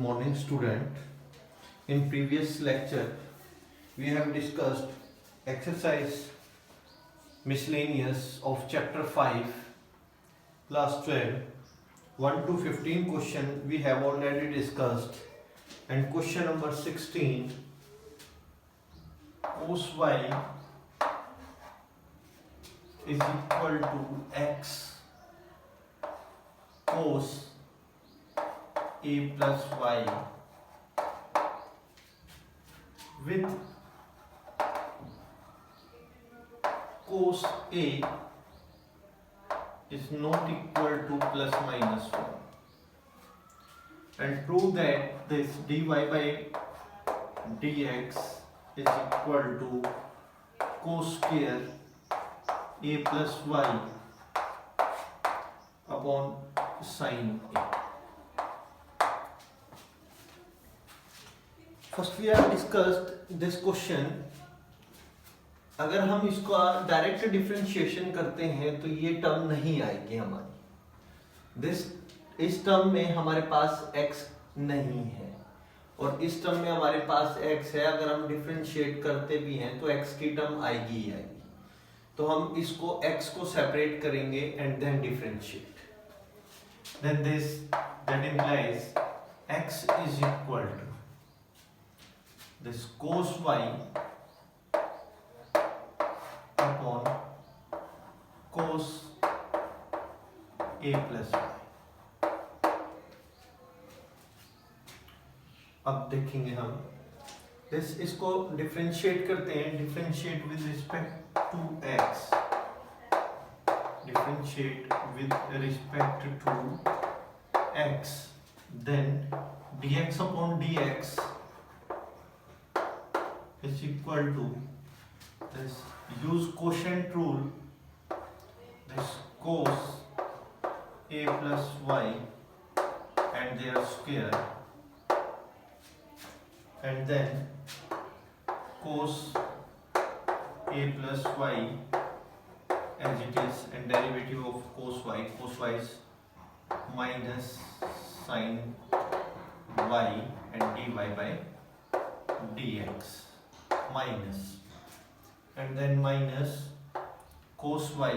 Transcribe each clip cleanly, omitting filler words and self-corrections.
Morning student. In previous lecture we have discussed exercise miscellaneous of chapter 5 class 12 1 to 15 question we have already discussed, and question number 16 cos y is equal to x cos a plus y with cos a is not equal to plus minus 1, and prove that this dy by dx is equal to cos square a plus y upon sin a. First we have discussed this question. अगर हम इसका direct differentiation करते हैं तो ये term नहीं आएगी हमारी. इस टर्म में हमारे पास x नहीं है और इस टर्म में हमारे पास x है. अगर हम डिफरेंशिएट करते भी हैं तो x की टर्म आएगी ही आएगी. तो हम इसको x को सेपरेट करेंगे and then differentiate. Then this that implies x is equal to this cos y upon cos a plus y. अब देखेंगे हम इसको डिफरेंशिएट करते हैं. Differentiate with respect to x, differentiate with respect to x, then dx upon dx is equal to this, use quotient rule, this cos a plus y and their square, and then cos a plus y as it is, and derivative of cos y is minus sin y and dy by dx minus, and then minus cos y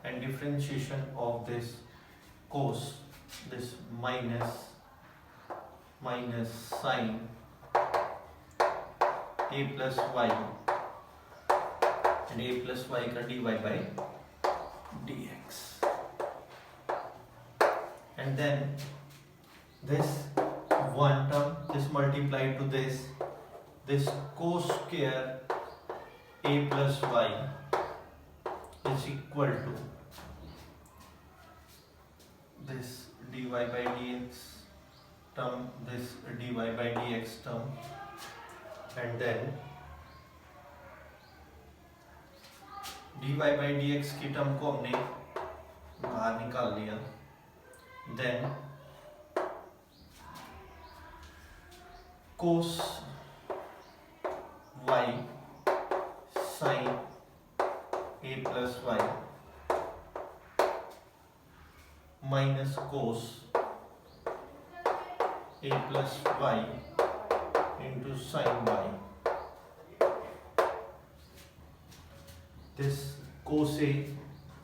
and differentiation of this cos, this minus sin a plus y and a plus y का dy by dx, and then this one term, this multiplied to this cos square a plus y is equal to this dy by dx term, this dy by dx term, and then dy by dx की term को हमने बाहर निकाल लिया. then cos y sin a plus y minus cos a plus y into sin y. This cos a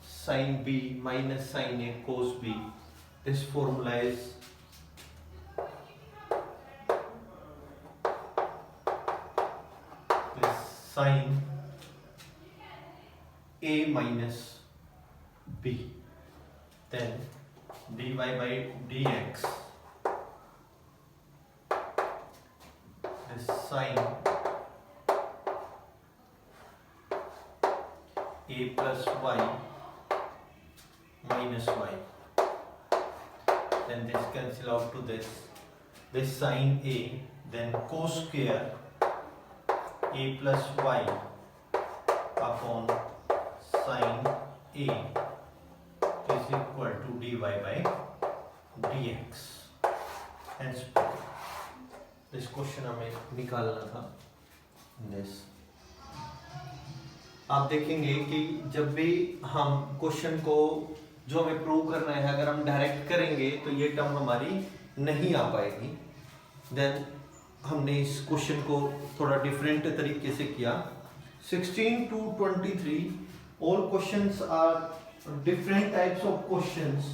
sin b minus sin a cos b, this formula is sin a minus b, then dy by dx, this sin a plus y minus y, then this cancel out to this sin a, then cos square a plus y upon sin a is equal to dy by dx. Hence this question हमें निकालना था. this आप देखेंगे कि जब भी हम question को जो हमें प्रूव करना है, अगर हम डायरेक्ट करेंगे तो ये टर्म हमारी नहीं आ पाएगी। देन हमने इस क्वेश्चन को थोड़ा डिफरेंट तरीके से किया। 16 to 23 all questions are different types of questions.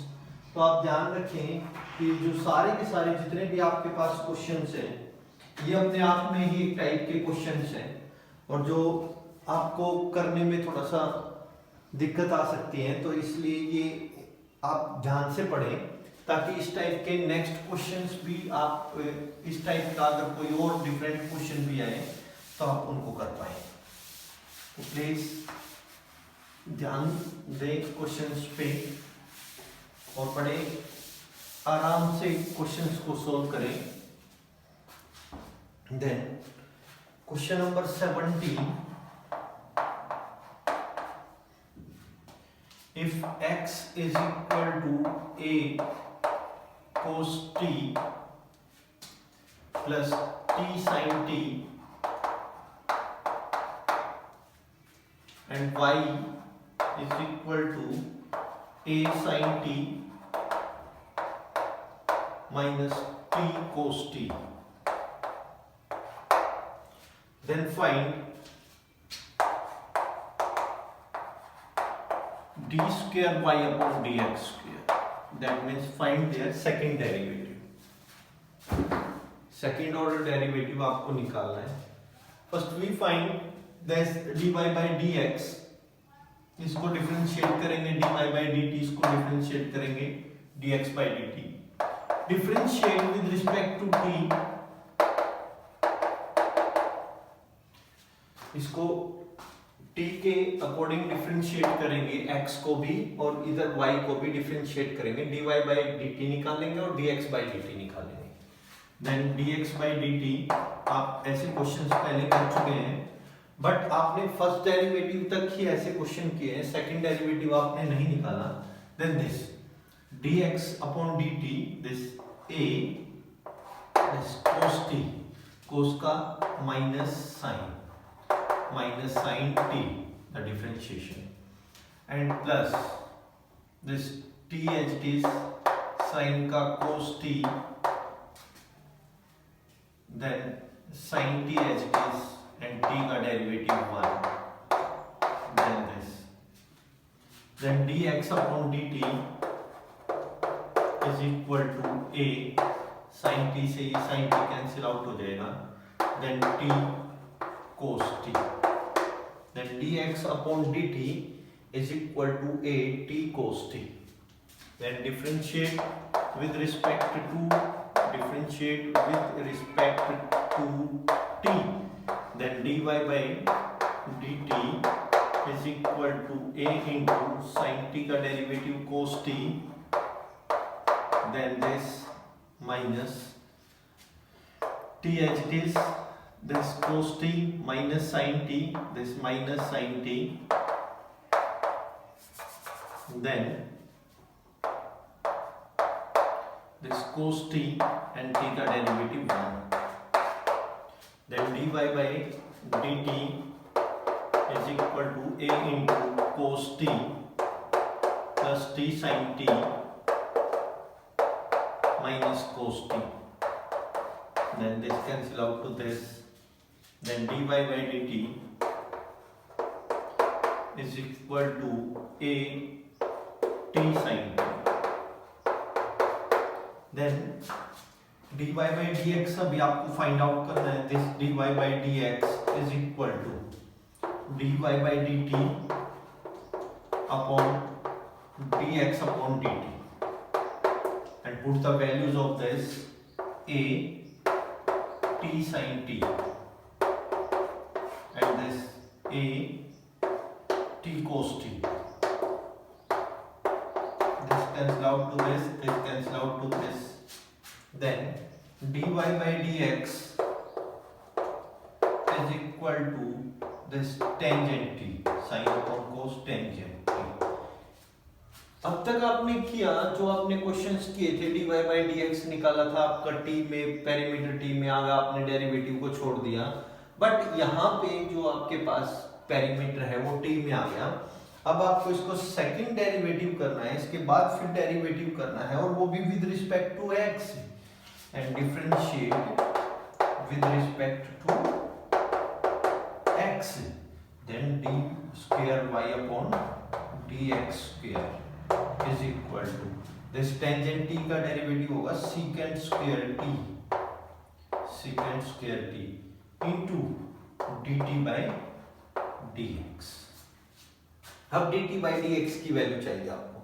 तो आप ध्यान रखें कि जो सारे के सारे जितने भी आपके पास क्वेश्चंस हैं ये अपने आप में ही एक टाइप के क्वेश्चंस हैं, और जो आपको करने में थोड़ा सा दिक्कत आ सकती है, तो इसलिए ये आप ध्यान से पढ़ें ताकि इस टाइप के नेक्स्ट क्वेश्चंस भी आप इस टाइप का अगर कोई और डिफरेंट क्वेश्चन भी आए तो आप उनको कर पाए। तो प्लीज ध्यान दें क्वेश्चंस पे और पढ़े, आराम से क्वेश्चंस को सोल्व करें। Then question number 17, if x is equal to a cos t plus t sin t and y is equal to a sin t minus t cos t, then find d square y upon dx square. That means find their second derivative. Second order derivative आपको निकालना है। First we find this dy by dx, इसको differentiate करेंगे, dy by dt इसको differentiate करेंगे dx by dt। Differentiate with respect to t, इसको t के according differentiate करेंगे x को भी, और इधर y को भी डिफरेंशिएट करेंगे, dy by dt निकालेंगे और dx by dt निकालेंगे। देन dx by dt आप ऐसे क्वेश्चंस पहले कर चुके हैं, बट आपने फर्स्ट डेरिवेटिव तक ही ऐसे क्वेश्चन किए हैं, सेकंड डेरिवेटिव आपने नहीं निकाला। Then this dx upon dt, this a, this cos t, cos का minus sin t, the differentiation, and plus this t as it is, sin का cos t, then sin t as it is, and t का derivative 1, then this, then dx upon dt is equal to a, sin t से sin t cancel out हो जाएगा, then t cos t, then dx upon dt is equal to a t cos t, then differentiate with respect to t, then dy by dt is equal to a into sin t का derivative cos t, then this minus t as it is, this cos t minus sin t, this minus sin t, then this cos t and t का derivative 1, then dy by dt is equal to a into cos t plus t sin t minus cos t, then this cancel out to this, then dy by dt is equal to a t sin t, then dy by dx अभी आपको find out करना है। This dy by dx is equal to dy by dt upon dx upon dt, and put the values of this a t sin t and this a t cos t, this cancel out to this cancel out to this, then dy by dx is equal to this tangent t, sin upon cos tangent t। अब तक आपने किया जो आपने questions किए थे, dy by dx निकाला था आपका t में, पेरीमीटर t में आ गया, आपने डेरिवेटिव को छोड़ दिया, बट यहाँ पे जो आपके पास पेरीमीटर है वो t में आ गया। अब आपको इसको सेकंड डेरिवेटिव करना है, इसके बाद फिर डेरिवेटिव करना है, और वो भी with respect to x, and differentiate with respect to x, then d square y upon dx square is equal to this tangent t का डेरिवेटिव होगा secant square t into dt by dx। अब dt by dx की value चाहिए आपको,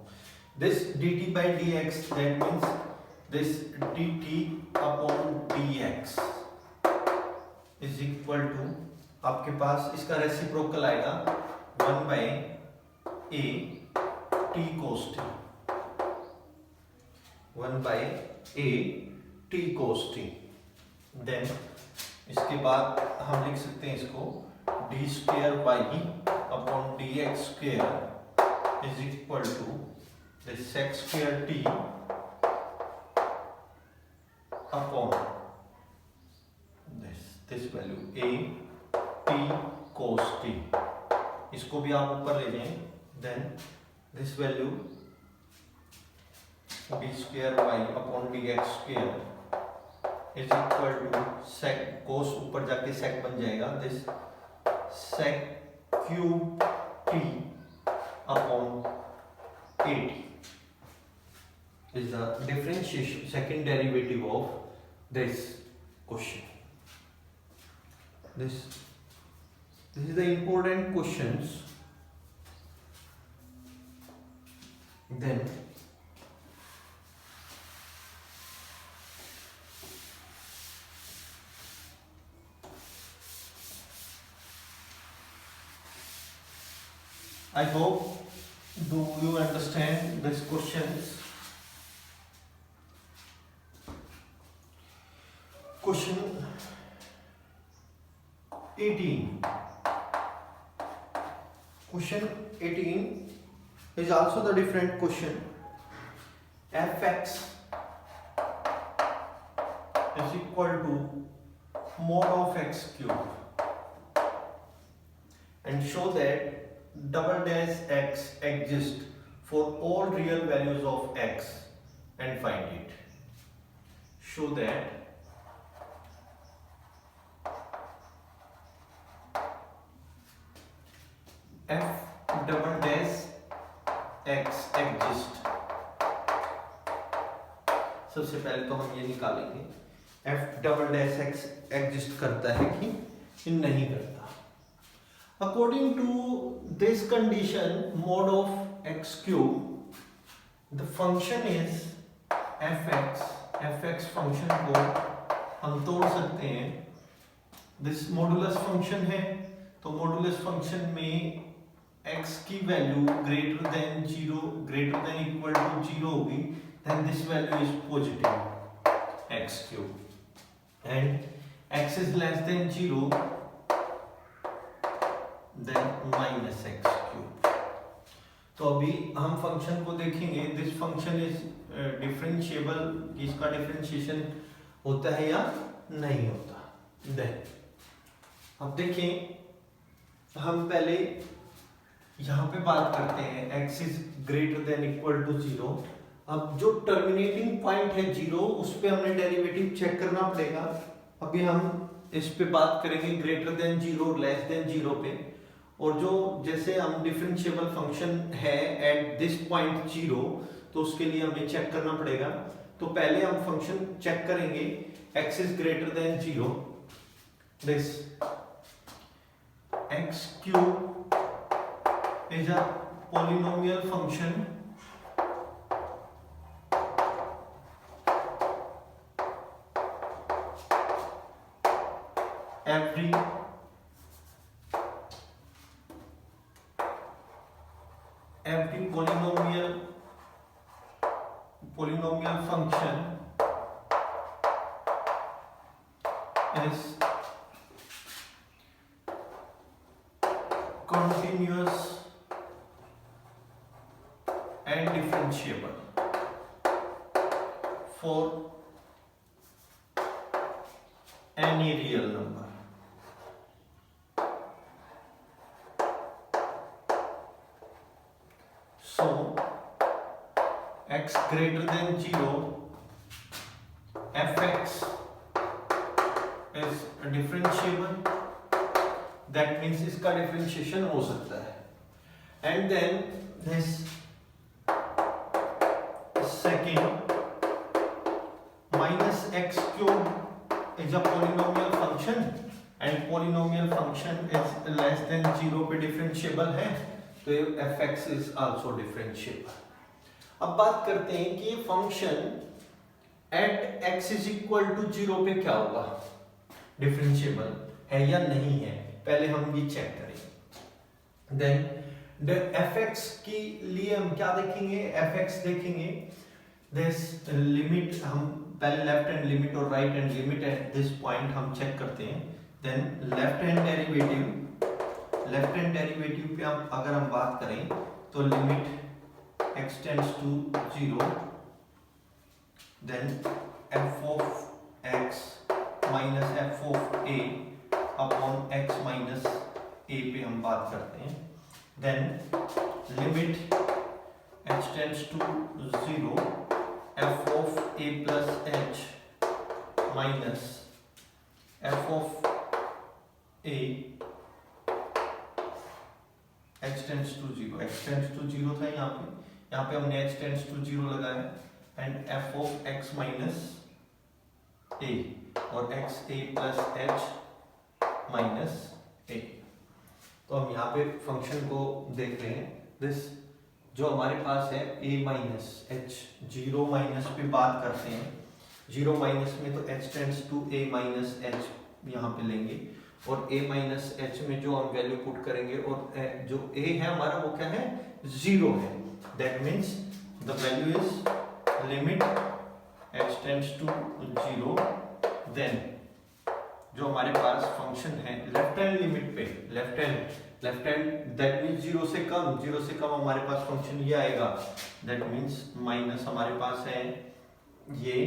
this dt by dx that means this dt upon dx is equal to, आपके पास इसका reciprocal आएगा 1 by a t cos t, 1 by a t cos t। Then इसके बाद हम लिख सकते हैं इसको d square y upon dx square is equal to this sec square t upon this value a t cos t, इसको भी आप ऊपर ले जाएं, then this value d square y upon dx square is equal to sec cos ऊपर जाके sec बन जाएगा, this sec cube t upon 80 is the differentiation second derivative of this question. This is the important questions. Then I hope do you understand these questions. Question 18. Question 18 is also the different question. Fx is equal to mod of x cube, and show that double dash x exists for all real values of x and find it. Show that f double dash x exists, सबसे पहले तो हम ये निकालेंगे f double dash x exist करता है कि नहीं करता। According to this condition, mod of x cube, the function is fx. fx function को हम तोड़ सकते हैं, this modulus function है, तो modulus function में x की value greater than 0, greater than equal to 0 होगी, then this value is positive x cube, and x is less than 0 then minus x cube। तो अभी हम फंक्शन को देखेंगे, दिस फंक्शन इज डिफरेंशिएबल, इसका differentiation होता है या नहीं होता। देन अब देखें, हम पहले यहाँ पे बात करते हैं x is greater than equal to 0। अब जो टर्मिनेटिंग पॉइंट है 0, उस पे हमने डेरिवेटिव चेक करना पड़ेगा। अभी हम इस पे बात करेंगे ग्रेटर देन 0 लेस देन 0 पे, और जो जैसे हम डिफरेंशिएबल फंक्शन है एट दिस पॉइंट 0, तो उसके लिए हमें चेक करना पड़ेगा। तो पहले हम फंक्शन चेक करेंगे, x is greater then 0, this x cube is a polynomial function every polynomial function is continuous and differentiable for any real number। x greater than 0 fx is differentiable, that means इसका differentiation हो सकता है. And then this second minus x cube is a polynomial function and polynomial function is less than 0 पे differentiable है, तो fx is also differentiable. अब बात करते हैं कि ये function at x is equal to 0 पे क्या होगा, डिफरेंशिएबल है या नहीं है, पहले हम ये चेक करेंगे. देन द fx के लिए हम क्या देखेंगे, fx देखेंगे दिस लिमिट, हम पहले लेफ्ट हैंड लिमिट और right hand limit at this point हम चेक करते हैं. देन लेफ्ट हैंड डेरिवेटिव पे हम अगर हम बात करें तो लिमिट x टेंड्स टू 0, देन f of x minus f of a upon x minus a पे हम बात करते हैं. Then limit h tends to 0 f of a plus h minus f of a h tends to 0, x tends to 0 था यहाँ पे हमने h tends to 0 लगाया, and f of x minus a और x a plus h minus a. तो हम यहाँ पे फंक्शन को देख रहे हैं. दिस जो हमारे पास है a माइनस h, 0 माइनस पे बात करते हैं, 0 माइनस में तो h tends to a minus h यहाँ पे लेंगे, और a माइनस h में जो हम वैल्यू पुट करेंगे, और जो a है हमारा वो क्या है, 0 है. That means the value is limit h tends to 0. Then जो हमारे पास फंक्शन है लेफ्ट हैंड लिमिट पे, लेफ्ट हैंड दैट मीन्स 0 से कम हमारे पास फंक्शन ये आएगा. दैट मीन्स माइनस हमारे पास है ये,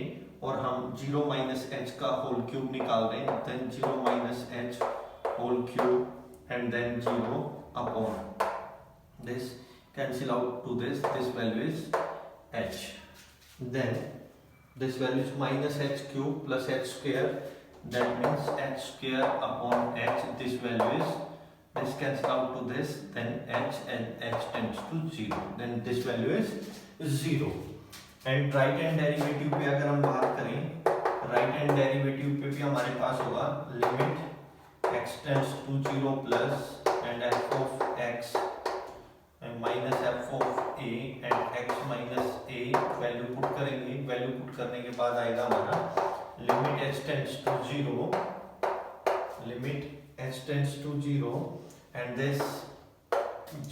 और हम 0 माइनस h का होल क्यूब निकाल रहे हैं. Then 0 minus h whole cube and then 0 upon this, cancel out to this value is h. Then this value is minus h cube plus h square, that means h square upon h, this value is, this cancel out to this, then h and h tends to 0, then this value is 0. and right hand derivative पे अगर हम बात करें, right hand derivative पे भी हमारे पास होगा limit x tends to 0 plus and f of x and minus f of a and x minus a value put करेंगे. वैल्यू पुट करने के बाद आएगा हमारा limit h tends to 0, limit h tends to 0 and this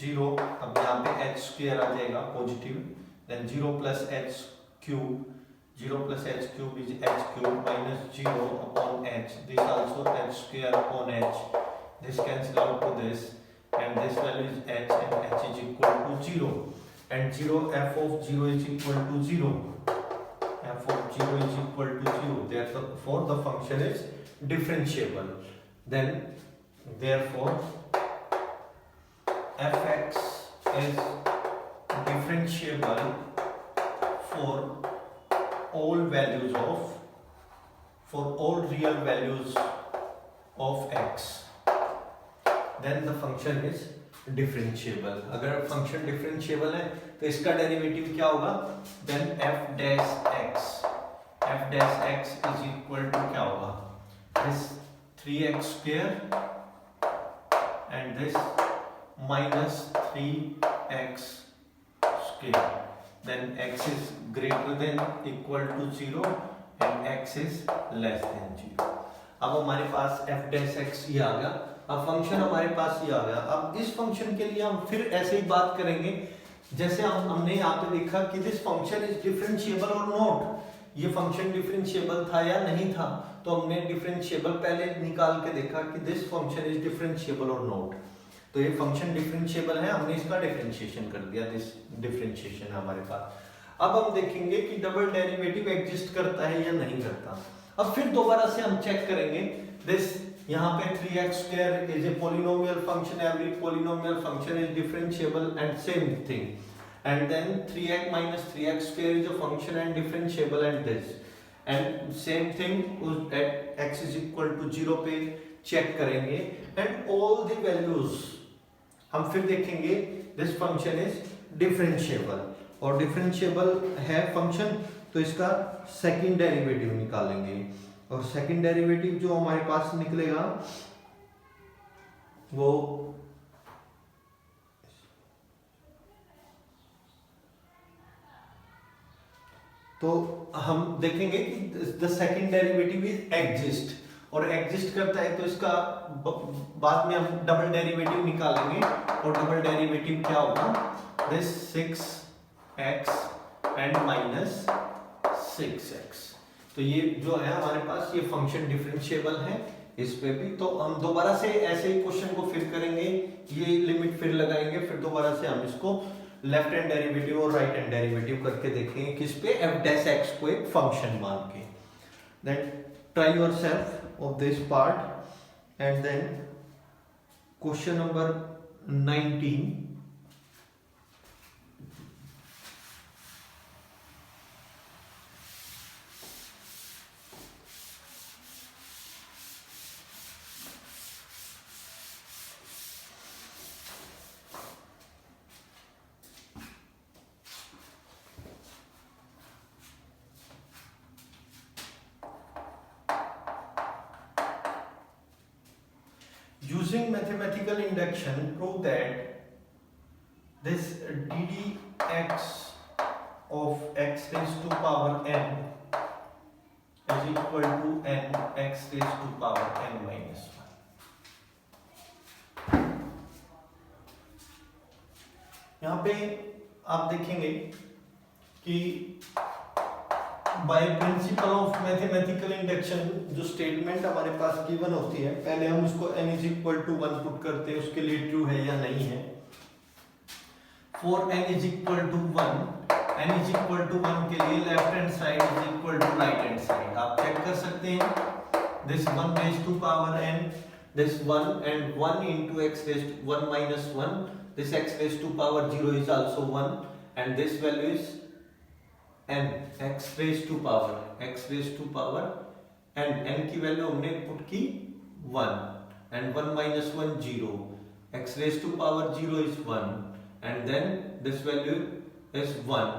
0, अब यहाँ पे h square आ जाएगा positive, then 0 plus h cube, 0 plus h cube is h cube minus 0 upon h, this also h square upon h, this cancel out to this, and this value is h and h is equal to 0, and 0 f of 0 is equal to 0, f of 0 is equal to 0, therefore the function is differentiable. Then therefore fx is differentiable for all values of, for all real values of x, then the function is differentiable. अगर function differentiable है तो इसका derivative क्या होगा, then f dash x is equal to क्या होगा, this 3x square and this minus 3x square, then x is greater than equal to 0 and x is less than 0. अब हमारे पास f dash x ये आ गया. अब function हमारे पास ये आ गया. अब इस फंक्शन के लिए हम फिर ऐसे ही बात करेंगे जैसे हमने यहाँ पे देखा कि दिस फंक्शन इज डिफरेंशिएबल और नॉट. ये फंक्शन डिफरेंशिएबल था या नहीं था, तो हमने डिफरेंशिएबल पहले निकाल के देखा कि दिस फंक्शन इज डिफरेंशिएबल और नॉट. तो ये फंक्शन डिफरेंशिएबल है, हमने इसका डिफरेंशिएशन कर दिया, दिस डिफरेंशिएशन है हमारे पास. अब हम देखेंगे कि डबल डेरिवेटिव एग्जिस्ट करता है या नहीं करता. अब फिर दोबारा से हम चेक करेंगे दिस, यहाँ पे 3x square is a polynomial function, every polynomial function is differentiable and same thing. and then 3x minus 3x square is a function and differentiable and this, and same thing at x is equal to 0 पे check करेंगे and all the values हम फिर देखेंगे this function is differentiable, और differentiable है function तो इसका second derivative निकालेंगे, और सेकंड डेरिवेटिव जो हमारे पास निकलेगा वो तो हम देखेंगे कि the second derivative is exist, और एग्जिस्ट करता है तो इसका बाद में हम डबल डेरिवेटिव निकालेंगे, और डबल डेरिवेटिव क्या होगा, this 6x and minus 6x। तो ये जो है हमारे पास ये फंक्शन डिफरेंशिएबल है इस पे भी। तो हम दोबारा से ऐसे ही क्वेश्चन को फिर करेंगे, ये लिमिट फिर लगाएंगे, फिर दोबारा से हम इसको लेफ्ट हैंड डेरिवेटिव और राइट हैंड डेरिवेटिव करके देखेंगे किस पे, f डैश x को एक फंक्शन मान के। Then try yourself of this part and then question number 19। Using mathematical induction, prove that this ddx of x raised to power n is equal to n x raised to power n minus 1। यहाँ पे आप देखेंगे कि by principle of mathematical induction जो statement हमारे पास given होती है, पहले हम उसको n is equal to 1 put करते हैं, उसके लिए ट्रू है या नहीं है। For n is equal to 1, n is equal to 1 के लिए left hand side is equal to right hand side आप चेक कर सकते हैं। This 1 raise to power n, this 1 and 1 into x raised to 1 minus 1, this x raised to power 0 is also 1, and this value is n, x raised to power n की value हमने put की 1 and 1 minus 1 0, x raised to power 0 is 1 and then this value is 1,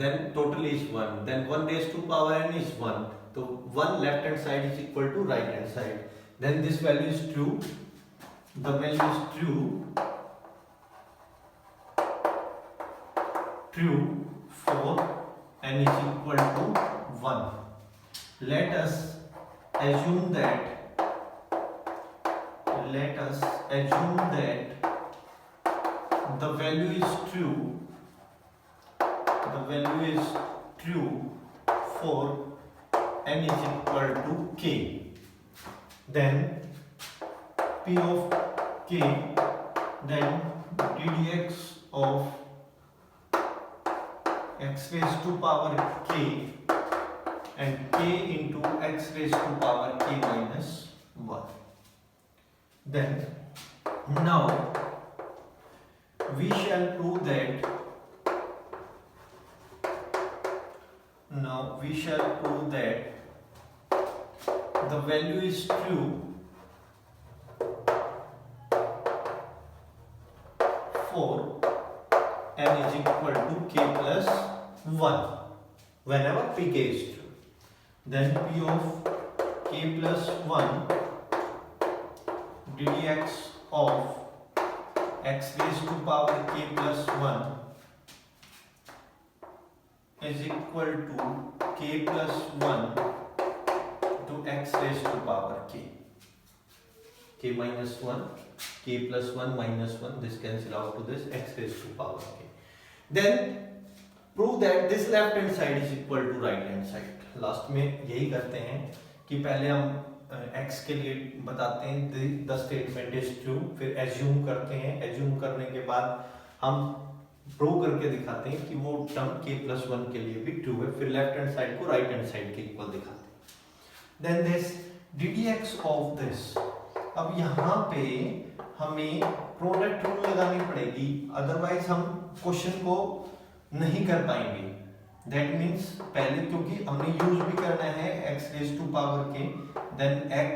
then total is 1, then 1 raised to power n is 1, so 1 left hand side is equal to right hand side, then this value is true, the value is true for n is equal to 1. Let us assume that the value is true for n is equal to k. Then p of k, then ddx of x raised to power k and k into x raised to power k minus 1. Then now we shall prove that the value is true for n is equal to k plus 1 whenever pk is true. Then p of k plus 1 ddx of x raised to power k plus 1 is equal to k plus 1 to x raised to power k minus 1, k plus 1 minus 1, this cancel out to this x raised to power k. Then prove that this left hand side is equal to right hand side. Last में यही करते हैं कि पहले हम x के लिए बताते हैं द स्टेटमेंट इज ट्रू, फिर एज्यूम करते हैं, एज्यूम करने के बाद हम प्रूव करके दिखाते हैं कि वो टर्म k plus 1 के लिए भी ट्रू है, फिर लेफ्ट हैंड साइड को राइट हैंड साइड के इक्वल दिखाते हैं। Then this ddx of this, अब यहाँ पे हमें प्रोडक्ट रूल लगानी पड़ेगी, अदरवाइज हम क्वेश्चन को नहीं कर पाएंगे। दैट मीन्स पहले क्योंकि हमने यूज भी करना है x raise to power k, देन x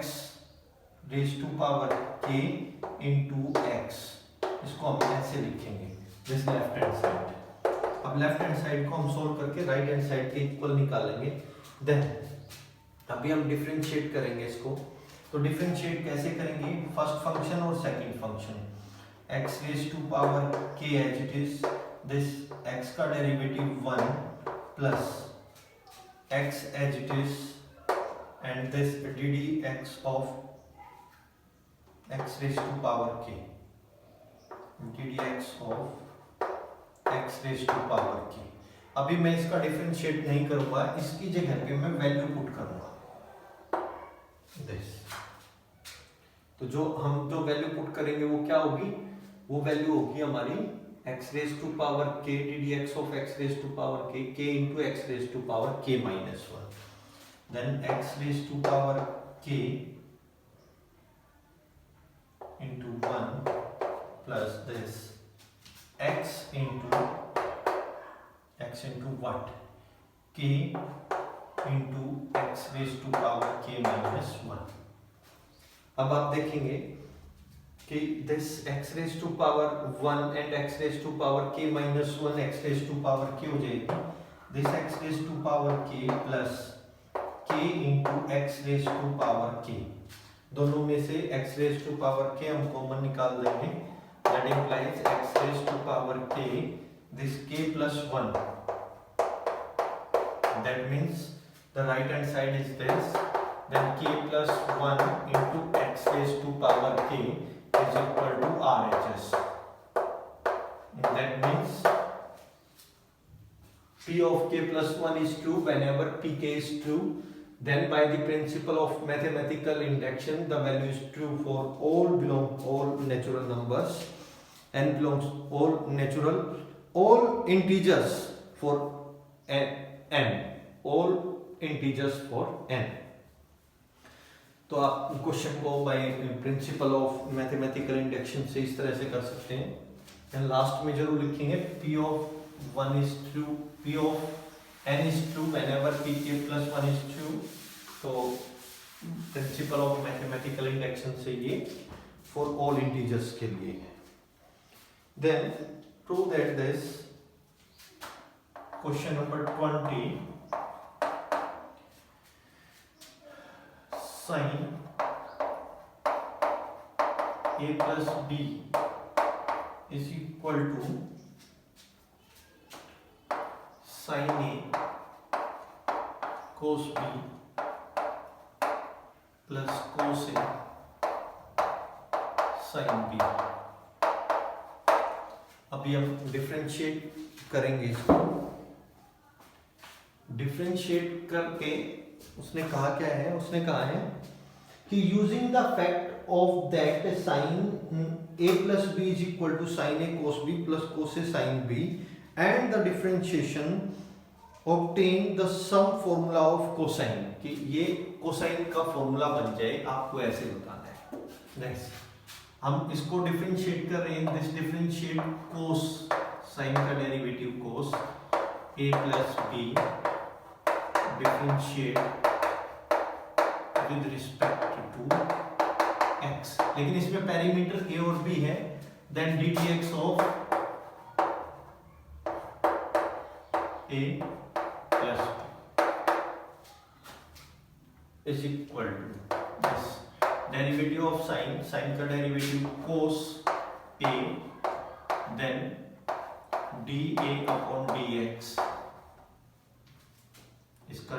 raise to power k into x, इसको हम ऐसे लिखेंगे दिस लेफ्ट हैंड साइड। अब लेफ्ट हैंड साइड को हम सोल्व करके राइट हैंड साइड के इक्वल निकालेंगे। देन अभी हम डिफरेंशिएट करेंगे इसको। तो डिफरेंशिएट कैसे करेंगे, फर्स्ट फंक्शन और second function, x raise to power k as it is, this x का derivative 1 plus x as it is and this ddx of x raise to power k, ddx of x raise to power k। अभी मैं इसका differentiate नहीं करूंगा, इसकी जगह पे मैं वैल्यू पुट करूंगा दिस। तो जो वैल्यू पुट करेंगे वो क्या होगी, वो वैल्यू होगी हमारी x raise to power k ddx of x raise to power k into x raise to power k minus 1, then x raise to power k into 1 plus this x into what, k into x raise to power k minus 1। अब आप देखेंगे कि this x raise to power 1 and x raise to power k minus 1 x raise to power k हो जाएगी, this x raise to power k plus k into x raise to power k, दोनों में से x raise to power k हम common निकाल देंगे, that implies x raise to power k, this k plus 1, that means the right hand side is this, then k plus 1 into x raised to power k is equal to RHS. That means p of k plus 1 is true whenever pk is true, then by the principle of mathematical induction the value is true for all natural numbers, n belongs all integers for n, all integers for n। तो आप question को by principle of mathematical induction से इस तरह से कर सकते हैं, एंड लास्ट में जरूर लिखेंगे p of 1 is true, p of n is true whenever pk plus 1 is true। तो प्रिंसिपल ऑफ मैथमेटिकल इंडक्शन से ये फॉर ऑल इंटीजर्स के लिए है। Then prove that this question number 20, sin a plus b is equal to sin a cos b plus cos a sin b। अभी हम differentiate करेंगे इसको। डिफरेंशिएट करके उसने कहा क्या है, उसने कहा है कि using the fact of that sine a plus B is equal to sine A cos B plus cos A sine B and the differentiation obtain the sum formula of cosine, कि ये कोसाइन का formula बन जाए, आपको ऐसे बताना है। Next हम इसको डिफरेंशिएट कर रहे हैं, दिस डिफरेंशिएट कोस साइन का derivative cos a plus B differentiate with respect to x, लेकिन इसमें पैरामीटर a और b है, then ddx of a plus b is equal to this derivative of sine, sine का derivative cos a, then dA upon dx, इसका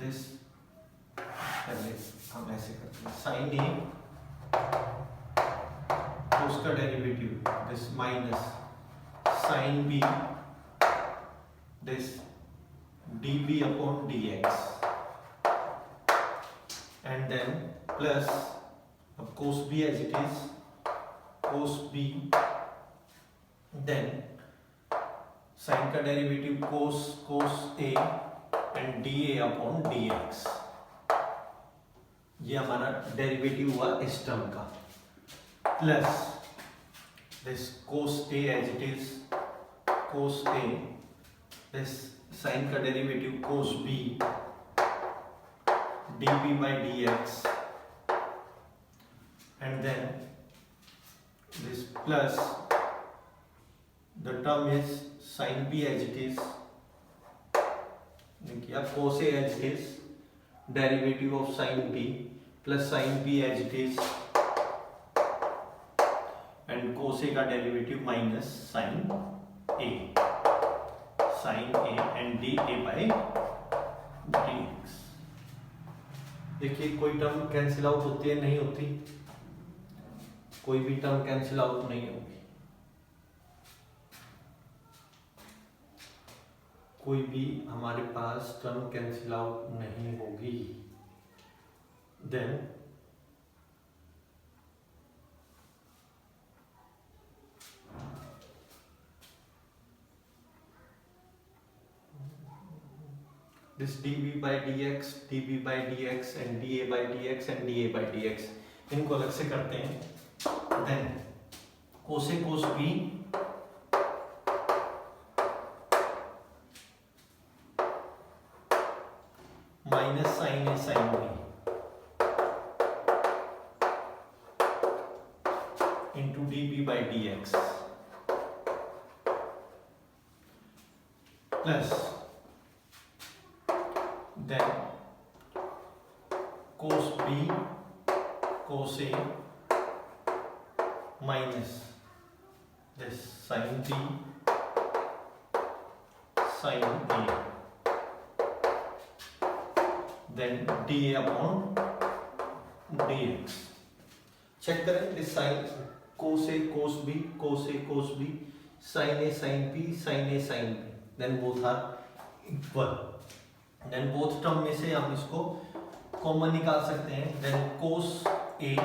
this पहले हम ऐसे करते हैं, साइन ए तो उसका derivative this minus sine B this dB upon dx, and then plus अब cos b as it is, cos b, then sine का derivative cos a and dA upon dx, ये हमारा डेरिवेटिव हुआ इस term का, plus this cos a as it is cos A, this sin का derivative cos B dB by dx, and then this plus the term is sin B as it is, देखिए cos A as it is, derivative of sin B plus sin B as it is, and cos A का derivative minus sin A and dA by dx। देखिए कोई term cancel out होती है, नहीं होती, कोई भी टर्म कैंसिल आउट नहीं होगी, कोई भी हमारे पास टर्म कैंसिल आउट नहीं होगी। Then this dB by dx, dB by dx and dA by dx and dA by dx, इनको अलग से करते हैं। Then cos A cos B minus sin A sin B into dB by dx plus then cos B cos A minus this sin B sin A, then dA upon dx। Check करें, this sin cos A cos B cos A cos B sin A sin B sin A sin B, then both are equal, then both term में से हम इसको common निकाल सकते हैं। then cos A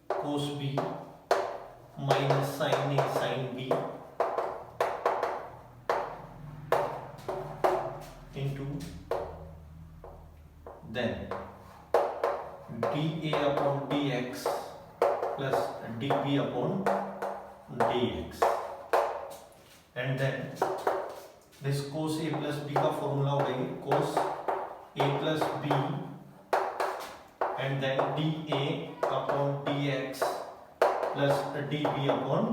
cos B minus sin A sin B into then dA upon dx plus dB upon dx, and then this cos A plus B का formula हो गई cos A plus B and then dA upon dx plus dB upon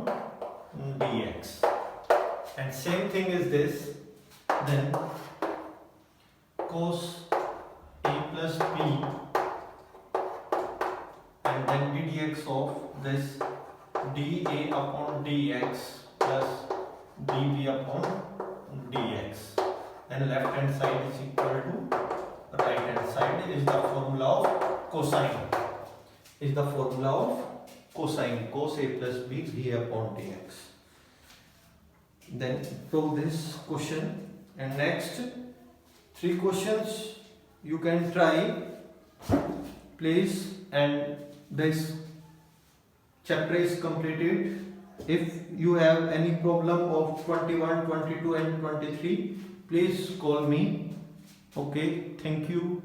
dx, and same thing is this, then cos A plus B and then dx of this dA upon dx plus dB upon dx, and left hand side is equal to right hand side, is the formula of cosine, is the formula of cosine, cos A plus B dA upon dx। then solve this question, and next 3 questions you can try please, and this chapter is completed। if you have any problem of 21, 22 and 23, please call me। okay, thank you।